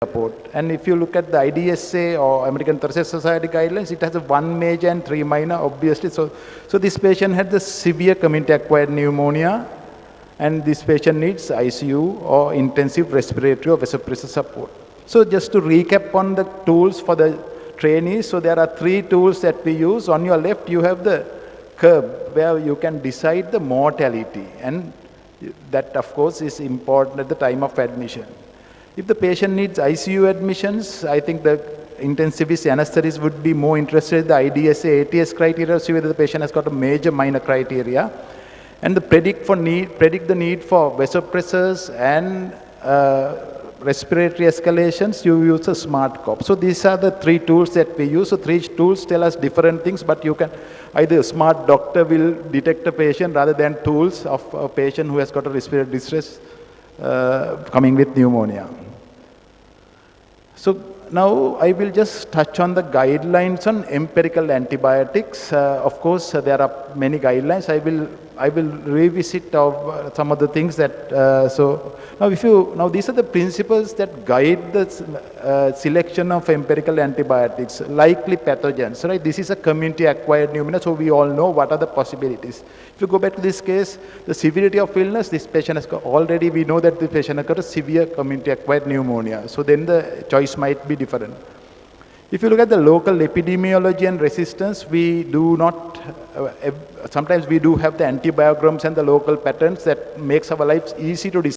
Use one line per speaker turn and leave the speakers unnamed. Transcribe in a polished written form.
support. And if you look at the IDSA or American Thoracic Society guidelines, it has a 1 major and 3 minor, obviously. So this patient had the severe community-acquired pneumonia, and this patient needs ICU or intensive respiratory or vasopressor support. So just to recap on the tools for the trainees, so there are 3 tools that we use. On your left, you have the curve where you can decide the mortality, and that, of course, is important at the time of admission. If the patient needs ICU admissions, I think the intensivist anesthetist would be more interested in the IDSA ATS criteria, see whether the patient has got a major, minor criteria, and the predict the need for vasopressors and respiratory escalations. You use a smart cop. So these are the 3 tools that we use. So 3 tools tell us different things, but you can either a smart doctor will detect a patient rather than tools of a patient who has got a respiratory distress coming with pneumonia. So now I will just touch on the guidelines on empirical antibiotics. Of course, there are many guidelines. I will revisit of some of the things that. So now these are the principles that guide the selection of empirical antibiotics. Likely pathogens, right? This is a community-acquired pneumonia, so we all know what are the possibilities. If you go back to this case, the severity of illness, this patient has got already. We know that the patient has got a severe community-acquired pneumonia. So then the choice might be different. If you look at the local epidemiology and resistance, we do not, sometimes we do have the antibiograms and the local patterns that makes our lives easy to decide.